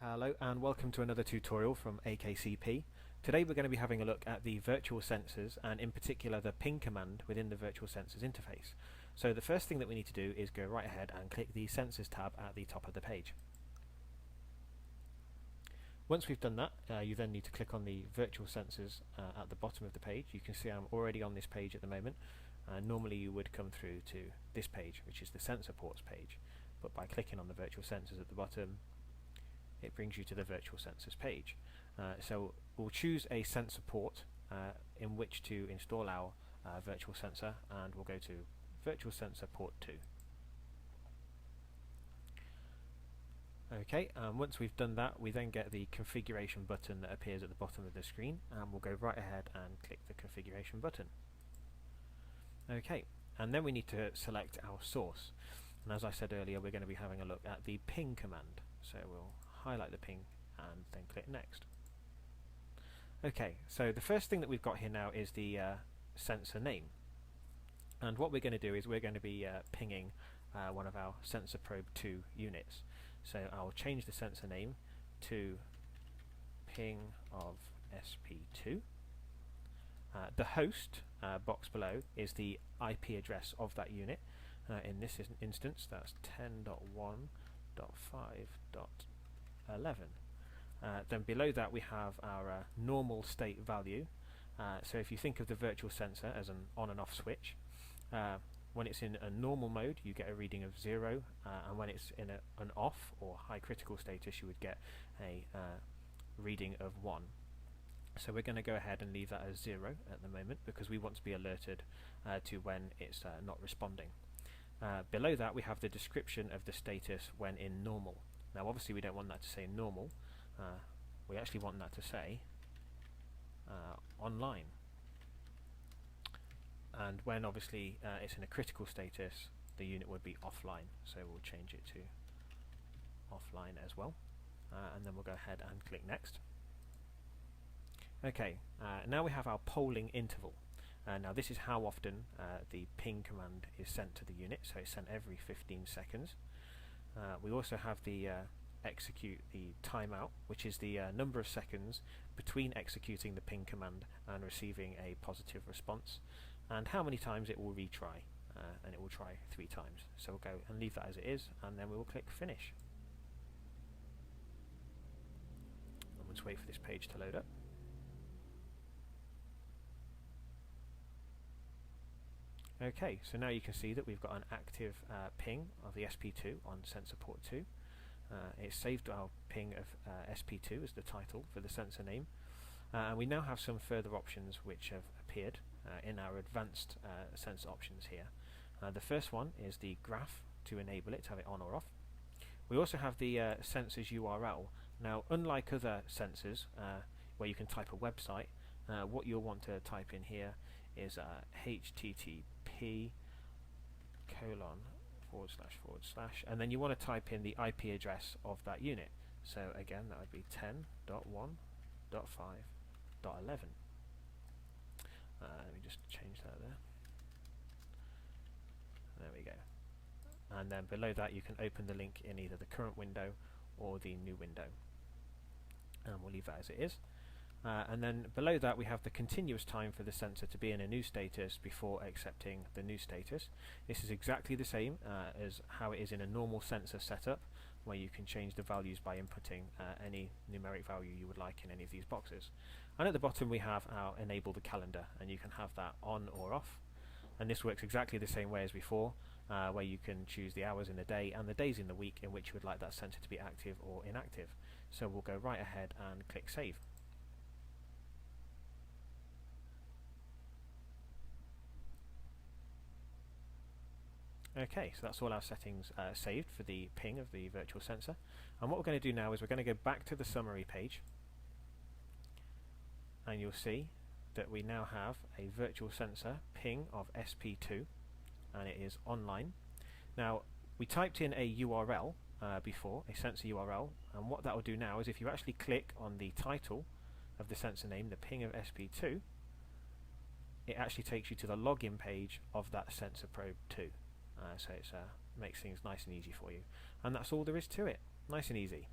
Hello and welcome to another tutorial from AKCP. Today we're going to be having a look at the virtual sensors and in particular the ping command within the virtual sensors interface. So the first thing that we need to do is go right ahead and click the sensors tab at the top of the page. Once we've done that, you then need to click on the virtual sensors at the bottom of the page. You can see I'm already on this page at the moment. Normally you would come through to this page, which is the sensor ports page, but by clicking on the virtual sensors at the bottom it brings you to the virtual sensors page. So we'll choose a sensor port in which to install our virtual sensor, and we'll go to virtual sensor port 2. Okay, once we've done that, we then get the configuration button that appears at the bottom of the screen, and we'll go right ahead and click the configuration button. Okay, and then we need to select our source, and as I said earlier, we're going to be having a look at the ping command. So we'll highlight the ping and then click next. Okay, so the first thing that we've got here now is the sensor name, and what we're going to do is we're going to be pinging one of our SensorProbe 2 units. So I'll change the sensor name to ping of SP2. The host box below is the IP address of that unit. In this instance that's 10.1.5.11. Then below that we have our normal state value. So if you think of the virtual sensor as an on and off switch, when it's in a normal mode you get a reading of 0, and when it's in an off or high critical status you would get a reading of 1. So we're going to go ahead and leave that as 0 at the moment because we want to be alerted to when it's not responding. Below that we have the description of the status when in normal. Now obviously we don't want that to say normal, we actually want that to say online. And when obviously it's in a critical status, the unit would be offline, so we'll change it to offline as well, and then we'll go ahead and click next. Okay, now we have our polling interval. Now this is how often the ping command is sent to the unit, so it's sent every 15 seconds. We also have the execute the timeout, which is the number of seconds between executing the ping command and receiving a positive response, and how many times it will retry, and it will try 3 times. So we'll go and leave that as it is, and then we will click finish. And let's wait for this page to load up. Okay, so now you can see that we've got an active ping of the SP2 on sensor port 2. It's saved our ping of SP2 as the title for the sensor name, and we now have some further options which have appeared in our advanced sensor options here. The first one is the graph to enable it, to have it on or off. We also have the sensor's URL. Now unlike other sensors where you can type a website, what you'll want to type in here is http:// and then you want to type in the IP address of that unit. So again that would be 10.1.5.11. Let me just change that there. There we go. And then below that you can open the link in either the current window or the new window, and we'll leave that as it is. And then below that we have the continuous time for the sensor to be in a new status before accepting the new status. This is exactly the same as how it is in a normal sensor setup, where you can change the values by inputting any numeric value you would like in any of these boxes. And at the bottom we have our enable the calendar, and you can have that on or off. And this works exactly the same way as before, where you can choose the hours in the day and the days in the week in which you would like that sensor to be active or inactive. So we'll go right ahead and click save. Okay, so that's all our settings saved for the ping of the virtual sensor. And what we're going to do now is we're going to go back to the summary page, and you'll see that we now have a virtual sensor ping of SP2, and it is online. Now we typed in a URL before, a sensor URL, and what that will do now is if you actually click on the title of the sensor name, the ping of SP2, it actually takes you to the login page of that SensorProbe 2. So it makes things nice and easy for you, and that's all there is to it. Nice and easy.